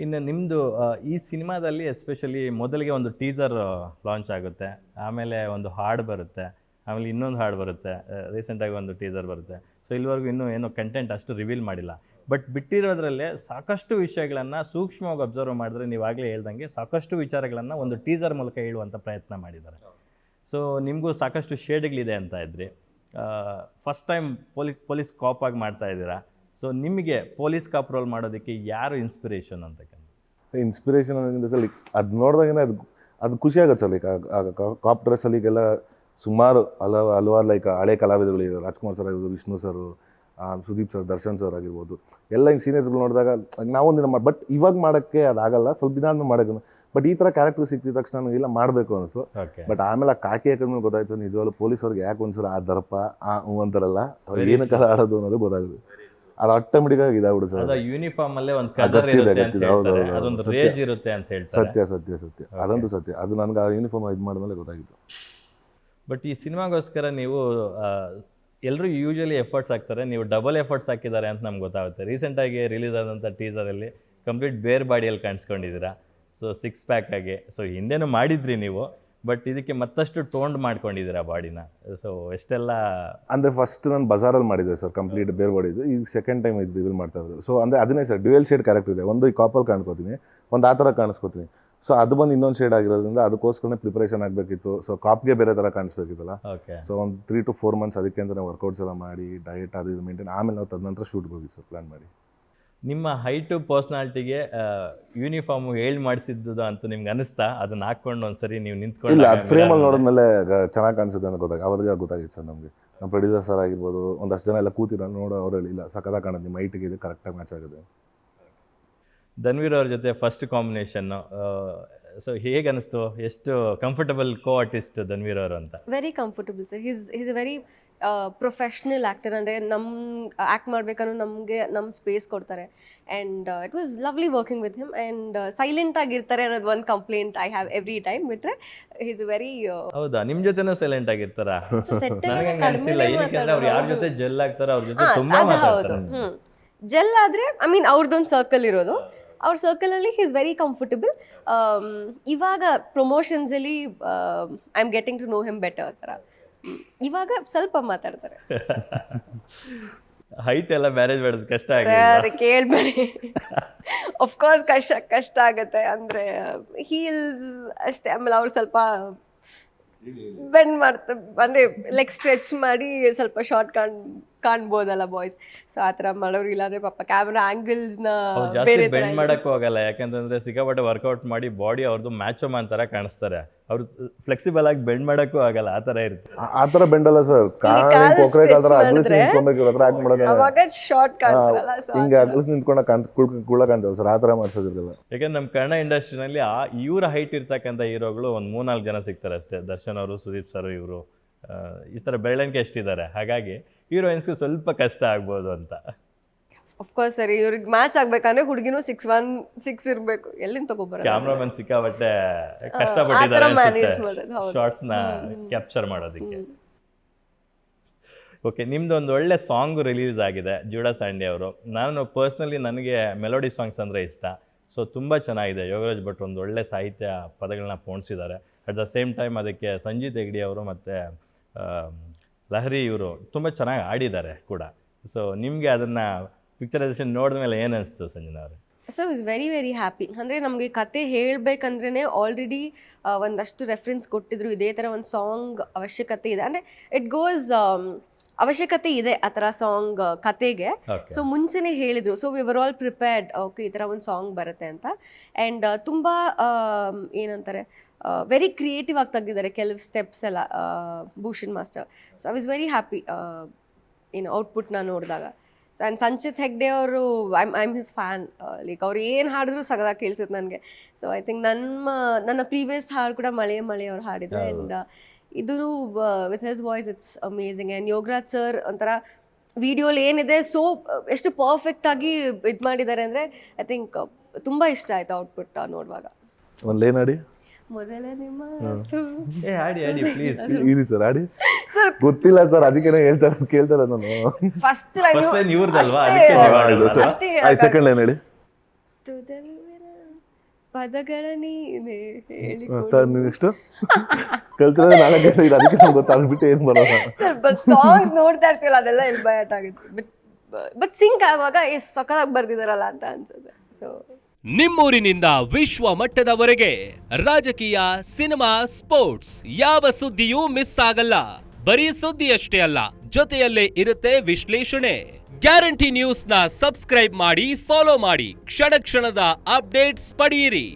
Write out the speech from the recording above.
ಇನ್ನು ನಿಮ್ಮದು ಈ ಸಿನಿಮಾದಲ್ಲಿ ಎಸ್ಪೆಷಲಿ ಮೊದಲಿಗೆ ಒಂದು ಟೀಸರ್ ಲಾಂಚ್ ಆಗುತ್ತೆ, ಆಮೇಲೆ ಒಂದು ಹಾಡು ಬರುತ್ತೆ, ಆಮೇಲೆ ಇನ್ನೊಂದು ಹಾಡು ಬರುತ್ತೆ, ರೀಸೆಂಟಾಗಿ ಒಂದು ಟೀಸರ್ ಬರುತ್ತೆ. ಸೊ ಇಲ್ಲಿವರೆಗೂ ಇನ್ನೂ ಏನೋ ಕಂಟೆಂಟ್ ಅಷ್ಟು ರಿವೀಲ್ ಮಾಡಿಲ್ಲ. ಬಟ್ ಬಿಟ್ಟಿರೋದ್ರಲ್ಲೇ ಸಾಕಷ್ಟು ವಿಷಯಗಳನ್ನು ಸೂಕ್ಷ್ಮವಾಗಿ ಅಬ್ಸರ್ವ್ ಮಾಡಿದ್ರೆ ನೀವಾಗಲೇ ಹೇಳ್ದಂಗೆ ಸಾಕಷ್ಟು ವಿಚಾರಗಳನ್ನು ಒಂದು ಟೀಸರ್ ಮೂಲಕ ಹೇಳುವಂಥ ಪ್ರಯತ್ನ ಮಾಡಿದ್ದಾರೆ. ಸೊ ನಿಮಗೂ ಸಾಕಷ್ಟು ಶೇಡ್ಗಳಿದೆ ಅಂತ ಇದ್ರಿ. ಫಸ್ಟ್ ಟೈಮ್ ಪೊಲೀಸ್ ಕಾಪ್ ಆಗಿ ಮಾಡ್ತಾ ಇದ್ದೀರಾ. ಸೊ ನಿಮಗೆ ಪೊಲೀಸ್ ಕಾಪ್ ರೋಲ್ ಮಾಡೋದಕ್ಕೆ ಯಾರು ಇನ್ಸ್ಪಿರೇಷನ್ ಅಂತಕ್ಕಂಥ? ಇನ್ಸ್ಪಿರೇಷನ್ ಅನ್ನೋದ್ರಿಂದ ಸರ್ ಅದು ನೋಡಿದಾಗೇ ಅದು ಖುಷಿ ಆಗುತ್ತೆ ಸರ್. ಲೈಕ್ ಕಾಪ್ ಡ್ರೆಸ್ಸಲ್ಲಿಗೆಲ್ಲ ಸುಮಾರು ಹಲವಾರು ಲೈಕ್ ಹಳೆ ಕಲಾವಿದರುಗಳು, ರಾಜ್ಕುಮಾರ್ ಸರ್ ಆಗಿರ್ಬೋದು, Vishnu sir, Sudeep sir, Darshan sir ಆಗಿರ್ಬೋದು, ಎಲ್ಲ ಹಿಂಗೆ ಸೀನಿಯರ್ಸ್ಗಳು ನೋಡಿದಾಗ ನಾವೊಂದಿನ ಬಟ್ ಇವಾಗ ಮಾಡೋಕ್ಕೆ ಅದಾಗಲ್ಲ, ಸ್ವಲ್ಪ ದಿನ ಆದ್ಮೇಲೆ ಮಾಡೋಕ್ಕೆ. ಬಟ್ ಈ ಥರ ಕ್ಯಾರೆಕ್ಟರ್ ಸಿಕ್ಕಿದ ತಕ್ಷಣ ನನಗೆಲ್ಲ ಮಾಡಬೇಕು ಅನಿಸ್ತು. ಬಟ್ ಆಮೇಲೆ ಆ ಕಾಕಿ ಹಾಕಿದ್ಮೇಲೆ ಗೊತ್ತಾಯ್ತು ನಿಜವಾಗ್ಲೂ ಪೊಲೀಸವ್ರಿಗೆ ಯಾಕೆ ಒಂದ್ಸಲ ಆ ದರ್ಪ ಅಂತಾರಲ್ಲ, ಏನಕ್ಕೆ ಆಡೋದು ಅನ್ನೋದು ಗೊತ್ತಾಗುತ್ತೆ. ಅದು ಆಟೋಮೆಟಿಕ್ ಆಗಿ ಇದಾಗ್ಬಿಡು ಸರ್. ಯೂನಿಫಾರ್ಮ್ ಅಲ್ಲೇ ಒಂದು ಕಲರ್ ಇರುತ್ತೆ ಅಂತ ಹೇಳ್ತಾರೆ, ಅದೊಂದು ರೇಂಜ್ ಇರುತ್ತೆ ಅಂತ ಹೇಳ್ತಾರೆ. ಸತ್ಯ ಅದಂತೂ ಸತ್ಯ. ಅದು ನನಗೆ ಆ ಯೂನಿಫಾರ್ಮ್ ಇದು ಮಾಡಿದ್ಮೇಲೆ ಗೊತ್ತಾಗಿತ್ತು. ಬಟ್ ಈ ಸಿನಿಮಾಗೋಸ್ಕರ ನೀವು ಎಲ್ಲರೂ ಯೂಶಲಿ ಎಫರ್ಟ್ಸ್ ಹಾಕ್ತಾರೆ, ನೀವು ಡಬಲ್ ಎಫರ್ಟ್ಸ್ ಹಾಕಿದ್ದಾರೆ ಅಂತ ನಮ್ಗೆ ಗೊತ್ತಾಗುತ್ತೆ. ರೀಸೆಂಟಾಗಿ ರಿಲೀಸ್ ಆದಂಥ ಟೀಸರಲ್ಲಿ ಕಂಪ್ಲೀಟ್ ಬೇರ್ ಬಾಡಿಯಲ್ಲಿ ಕಾಣಿಸ್ಕೊಂಡಿದ್ದೀರಾ. ಸೊ 6 ಪ್ಯಾಕ್ ಆಗಿ. ಸೊ ಹಿಂದೆನೂ ಮಾಡಿದ್ರಿ ನೀವು, ಬಟ್ ಇದಕ್ಕೆ ಮತ್ತಷ್ಟು ಟೋನ್ಡ್ ಮಾಡ್ಕೊಂಡಿದ್ದೀರಾ ಬಾಡಿನ. ಸೊ ಎಷ್ಟೆಲ್ಲ ಅಂದರೆ ಫಸ್ಟ್ ನಾನು ಬಜಾರಲ್ಲಿ ಮಾಡಿದ್ದೆ ಸರ್ ಕಂಪ್ಲೀಟ್ ಬೇರ್ ಬಾಡಿದು. ಈಗ ಸೆಕೆಂಡ್ ಟೈಮ್ ಇದು ರಿವೀಲ್ ಮಾಡ್ತಾ ಇರೋದು. ಸೊ ಅಂದರೆ ಅದನ್ನೇ ಸರ್ ಡ್ಯುಯಲ್ ಶೇಡ್ ಕ್ಯಾರೆಕ್ಟರ್ ಇದೆ. ಒಂದು ಈ ಕಾಪಲ್ಲಿ ಕಾಣ್ಕೋತೀನಿ, ಒಂದು ಆ ಥರ ಕಾಣಿಸ್ಕೋತೀನಿ. ಸೊ ಅದು ಬಂದು ಇನ್ನೊಂದು ಶೇಡ್ ಆಗಿರೋದ್ರಿಂದ ಅದಕ್ಕೋಸ್ಕರ ಪ್ರಿಪರೇಷನ್ ಆಗಬೇಕಿತ್ತು. ಸೊ ಕಾಪ್ಗೆ ಬೇರೆ ಥರ ಕಾಣಿಸ್ಬೇಕಿತ್ತಲ್ಲ. ಸೊ ಒಂದು 3 to 4 months ಅದಕ್ಕೆ ಅಂತ ವರ್ಕೌಟ್ಸ್ ಎಲ್ಲ ಮಾಡಿ ಡಯಟ್ ಅದು ಇದು ಮೇಂಟೈನ್, ಆಮೇಲೆ ನಾವು ತದನಂತರ ಶೂಟ್ಗೆ ಹೋಗಿ ಸರ್ ಪ್ಲ್ಯಾನ್ ಮಾಡಿ. ನಿಮ್ಮ ಹೈಟು ಪರ್ಸ್ನಾಲಿಟಿಗೆ ಯೂನಿಫಾರ್ಮು ಹೇಳಿ ಮಾಡಿಸಿದ್ದು ಅಂತ ನಿಮ್ಗೆ ಅನಿಸ್ತಾ? ಅದನ್ನ ಹಾಕ್ಕೊಂಡು ಒಂದ್ಸರಿ ನೀವು ನಿಂತ್ಕೊಂಡು? ಇಲ್ಲ, ಅದು ಫ್ರೇಮಲ್ಲಿ ನೋಡಿದ್ಮೇಲೆ ಚೆನ್ನಾಗಿ ಕಾಣಿಸುತ್ತೆ ಅಂತ ಅವ್ರಿಗೆ ಗೊತ್ತಾಗಿತ್ತು ಸರ್. ನಮಗೆ ನಮ್ಮ ಪ್ರೊಡ್ಯೂಸರ್ ಸರ್ ಆಗಿರ್ಬೋದು, ಒಂದಷ್ಟು ಜನ ಎಲ್ಲ ಕೂತಿರೋ ನೋಡೋ ಅವ್ರು ಇಲ್ಲ ಸಕ್ಕತ್ತಾಗಿ ಕಾಣುತ್ತೆ, ನಿಮ್ಮ ಹೈಟಿಗೆ ಇದು ಕರೆಕ್ಟಾಗಿ ಮ್ಯಾಚ್ ಆಗುತ್ತೆ. ಧನ್ವೀರ್ ಅವ್ರ ಜೊತೆ ಫಸ್ಟ್ ಕಾಂಬಿನೇಷನ್ನು, ಸೊ ಹೇಗೆ ಅನಿಸ್ತು? ಎಷ್ಟು ಕಂಫರ್ಟಬಲ್ ಕೋ ಆರ್ಟಿಸ್ಟ್ ಧನ್ವೀರ್ ಅವರು ಅಂತ? Very comfortable sir. Is a very professional actor. ಅಂದರೆ ಆ್ಯಕ್ಟ್ ಮಾಡಬೇಕನ್ನೋ ನಮ್ಮ ಸ್ಪೇಸ್ ಕೊಡ್ತಾರೆ. And it was lovely working with him. And silent ಆಗಿರ್ತಾರೆ ಅನ್ನೋದು ಒಂದು complaint I have every time. ಬಿಟ್ರೆ ಈಸ್ ವೆರಿ. ಹೌದಾ, ನಿಮ್ಮ ಜೊತೆನೂ ಸೈಲೆಂಟ್ ಆಗಿರ್ತಾರ? ನನಗೆ ಅನಿಸಿಲ್ಲ. ಏನಕ್ಕೆ ಅವ್ರು ಯಾರ ಜೊತೆ ಜೆಲ್ ಆಗ್ತಾರೋ ಅವ್ರ ಜೊತೆ ತುಂಬಾ ಮಾತಾಡ್ತಾರೆ. ಜೆಲ್ ಆದರೆ ಐ ಮೀನ್ ಅವ್ರದ್ದೊಂದು ಸರ್ಕಲ್ ಇರೋದು. ಅವ್ರ ಸರ್ಕಲಲ್ಲಿ ಹಿ ಇಸ್ ವೆರಿ ಕಂಫರ್ಟಬಲ್. ಇವಾಗ ಪ್ರಮೋಷನ್ಸಲ್ಲಿ I am getting to know him better ಥರ. ಇವಾಗ ಸ್ವಲ್ಪ ಮಾತಾಡ್ತಾರೆ. ಹೈಟ್ ಎಲ್ಲ ಮ್ಯಾನೇಜ್ ಮಾಡೋದು ಕಷ್ಟ ಆಗಿದೆ ಕೇಳ್ಬೇಡಿ. ಅಫ್ಕೋರ್ಸ್ ಕಷ್ಟ ಆಗುತ್ತೆ. ಅಂದರೆ ಹೀಲ್ಸ್ ಅಷ್ಟೇ. ಆಮೇಲೆ ಅವ್ರು ಸ್ವಲ್ಪ ಬೆಂಡ್ ಮಾಡ್ತಾರೆ, ಅಂದರೆ ಲೈಕ್ ಸ್ಟ್ರೆಚ್ ಮಾಡಿ ಸ್ವಲ್ಪ ಶಾರ್ಟ್ ಕಾಣ್ಬೋದಲ್ಲ ಬಾಯ್ಸ್. ಸೊ ಆ ಥರ ಮಾಡೋರು. ಇಲ್ಲಾಂದ್ರೆ ಪಾಪ ಕ್ಯಾಮ್ರಾ ಆಂಗಲ್ಸ್ನ ಬೇರೆ ಬೆಂಡ್ ಮಾಡಕ್ಕೂ ಹೋಗಲ್ಲ, ಯಾಕಂತಂದ್ರೆ ಸಿಕ್ಕಾಪಟ್ಟೆ ವರ್ಕೌಟ್ ಮಾಡಿ ಬಾಡಿ ಅವ್ರದ್ದು ಮ್ಯಾಚೋಮನ್ ಥರ ಕಾಣಿಸ್ತಾರೆ. ಅವ್ರು ಫ್ಲೆಕ್ಸಿಬಲ್ ಆಗಿ ಬೆಂಡ್ ಮಾಡಕ್ಕೂ ಆಗಲ್ಲ, ಆ ಥರ ಇರುತ್ತೆ. ಆ ಥರ ಬೆಂಡ್ ಅಲ್ಲ ಸರ್, ಅವಾಗ ಶಾರ್ಟ್ ಕಾಣ್ತಾರಲ್ಲ, ಹಿಂಗೆ ಅಗಲ್ಸ್ ನಿಂತ್ಕೊಂಡು ಕುಳ್ಳಕಾಂತೇವೆ ಸರ್, ಆ ಥರ ಮಾಡ್ಸೋದಿರಲ್ಲ. ಯಾಕಂದ್ರೆ ನಮ್ಮ ಕನ್ನಡ ಇಂಡಸ್ಟ್ರಿನಲ್ಲಿ ಇವ್ರ ಹೈಟ್ ಇರ್ತಕ್ಕಂಥ ಹೀರೋಗಳು ಒಂದು 3-4 ಜನ ಸಿಗ್ತಾರೆ ಅಷ್ಟೇ. ದರ್ಶನ್ ಅವರು, ಸುದೀಪ್ ಸರ್, ಇವರು ಈ ಥರ ಬೆಳವಣಿಗೆ ಎಷ್ಟಿದ್ದಾರೆ. ಹಾಗಾಗಿ ಹೀರೋಯಿನ್ಸ್ಗೂ ಸ್ವಲ್ಪ ಕಷ್ಟ ಆಗ್ಬೋದು ಅಂತ. ಅಫ್ಕೋರ್ಸ್ ಸರಿ, ಇವ್ರಿಗೆ ಮ್ಯಾಚ್ ಆಗ್ಬೇಕಂದ್ರೆ ಹುಡುಗಿನೂ 6'1" ಇರಬೇಕು. ಎಲ್ಲಿಂದ ತಗೋಬಾರ. ಕ್ಯಾಮ್ರಾಮನ್ ಸಿಕ್ಕಾಬಟ್ಟೆ ಕಷ್ಟಪಟ್ಟಿದ್ದಾರೆ ಶಾರ್ಟ್ಸ್ನ ಕ್ಯಾಪ್ಚರ್ ಮಾಡೋದಕ್ಕೆ. ಓಕೆ, ನಿಮ್ದು ಒಂದು ಒಳ್ಳೆ ಸಾಂಗ್ ರಿಲೀಸ್ ಆಗಿದೆ, ಜೂಡಾ ಸ್ಯಾಂಡಿ ಅವರು. ನಾನು ಪರ್ಸ್ನಲಿ ನನಗೆ ಮೆಲೋಡಿ ಸಾಂಗ್ಸ್ ಅಂದರೆ ಇಷ್ಟ. ಸೊ ತುಂಬ ಚೆನ್ನಾಗಿದೆ. ಯೋಗರಾಜ್ ಭಟ್ ಒಂದು ಒಳ್ಳೆ ಸಾಹಿತ್ಯ ಪದಗಳನ್ನ ಪೋಣಿಸಿದ್ದಾರೆ. ಅಟ್ ದ ಸೇಮ್ ಟೈಮ್ ಅದಕ್ಕೆ ಸಂಜೀತ್ ಹೆಗ್ಡೆ ಅವರು ಮತ್ತು ಲಹರಿ ಇವರು ತುಂಬ ಚೆನ್ನಾಗಿ ಆಡಿದ್ದಾರೆ ಕೂಡ. ಸೊ ನಿಮಗೆ ಅದನ್ನು ಪಿಕ್ಚರೈಸೇಷನ್ ನೋಡಿದ ಮೇಲೆ ಏನು ಅನಿಸ್ತು ಸಂಜನಾ ಅವರೇ? So is very very happy. ಅಂದರೆ ನಮಗೆ ಕತೆ ಹೇಳಬೇಕಂದ್ರೇ ಆಲ್ರೆಡಿ ಒಂದಷ್ಟು ರೆಫರೆನ್ಸ್ ಕೊಟ್ಟಿದ್ರು. ಇದೇ ಥರ ಒಂದು ಸಾಂಗ್ ಅವಶ್ಯಕತೆ ಇದೆ, ಅಂದರೆ ಇಟ್ ಗೋಸ್ ಅವಶ್ಯಕತೆ ಇದೆ ಆ ಥರ ಸಾಂಗ್ ಕತೆಗೆ. ಸೊ ಮುಂಚೆನೇ ಹೇಳಿದರು. So we were all prepared, okay ಈ ಥರ ಒಂದು ಸಾಂಗ್ ಬರುತ್ತೆ ಅಂತ. ಆ್ಯಂಡ್ ತುಂಬ ಏನಂತಾರೆ, ವೆರಿ ಕ್ರಿಯೇಟಿವ್ ಆಗಿ ತೆಗೆದಿದ್ದಾರೆ ಕೆಲವು ಸ್ಟೆಪ್ಸ್ ಎಲ್ಲ Bhushan master. So I was very happy ಏನು ಔಟ್ಪುಟ್ನ ನೋಡಿದಾಗ. ಸೊ ಆ್ಯಂಡ್ ಸಂಚಿತ್ ಹೆಗ್ಡೆ ಅವರು, I am his fan. Like ಅವ್ರು ಏನು ಹಾಡಿದ್ರು ಸಗದಾಗಿ ಕೇಳಿಸುತ್ತೆ ನನಗೆ. ಸೊ ಐ ಥಿಂಕ್ ನನ್ನ ಪ್ರೀವಿಯಸ್ ಹಾಡು ಕೂಡ ಮಳೆ ಅವ್ರು ಹಾಡಿದ್ರು. ಆ್ಯಂಡ್ ಇದು with his voice it's amazing. And Yogaraj sir ಒಂಥರ ವಿಡಿಯೋಲಿ ಏನಿದೆ ಸೊ ಎಷ್ಟು ಪರ್ಫೆಕ್ಟಾಗಿ ಇದು ಮಾಡಿದ್ದಾರೆ ಅಂದರೆ ಐ ಥಿಂಕ್ ತುಂಬ ಇಷ್ಟ ಆಯಿತು ಔಟ್ಪುಟ್ ನೋಡುವಾಗ. ಒಂದು ಲೈನ್ ಆಡಿ. ಮೊದಲನೇ ಆಡಿ ಪ್ಲೀಸ್. ಇರಿ ಸರ್, ಆಡಿ ಸರ್. ಗೊತ್ತಿಲ್ಲ ಸರ್, ಅದಕ್ಕೆ ಕೇಳ್ತಾರೆ ನಾನು. ಫಸ್ಟ್ ಲೈನ್ ಇವ್ರದಲ್ವಾ? ಸೆಕೆಂಡ್ ಲೈನ್ ಹೇಳಿ. ತುದಲುವೆನ ಪದಗಳ ನೀನೆ ಹೇಳಿ ನೆಕ್ಸ್ಟ್ ಕಲ್ತಿರೋದು ನಾಳೆ ಕೆಲಸ ಇದು, ಅದಕ್ಕೆ ನಂಗೆ ಗೊತ್ತು, ಅದ್ಬಿಟ್ಟು ಏನು ಬರೋಲ್ಲ. ಸರ್ ಬಟ್ ಸಾಂಗ್ಸ್ ನೋಡ್ತಾ ಇರ್ತೀವಲ್ಲ ಅದೆಲ್ಲ ಎಲ್ಲಿ ಬಯಾಟ್ ಆಗುತ್ತೆ, ಬಟ್ ಸಿಂಕ್ ಆಗುವಾಗ ಎಷ್ಟು ಸಖತ್ತಾಗಿ ಬರ್ದಿದಾರಲ್ಲ ಅಂತ ಅನ್ಸುತ್ತೆ. ಸೊ ನಿಮ್ಮೂರಿನಿಂದ ವಿಶ್ವ ಮಟ್ಟದವರೆಗೆ ರಾಜಕೀಯ, ಸಿನಿಮಾ, ಸ್ಪೋರ್ಟ್ಸ್ ಯಾವ ಸುದ್ದಿಯೂ ಮಿಸ್ ಆಗಲ್ಲ. ಬರೀ ಸುದ್ದಿಯಷ್ಟೇ ಅಲ್ಲ, ಜೊತೆಯಲ್ಲೇ ಇರುತ್ತೆ ವಿಶ್ಲೇಷಣೆ. ಗ್ಯಾರಂಟಿ ನ್ಯೂಸ್ ನ ಸಬ್ಸ್ಕ್ರೈಬ್ ಮಾಡಿ, ಫಾಲೋ ಮಾಡಿ, ಕ್ಷಣ ಕ್ಷಣದ ಅಪ್ಡೇಟ್ಸ್ ಪಡೆಯಿರಿ.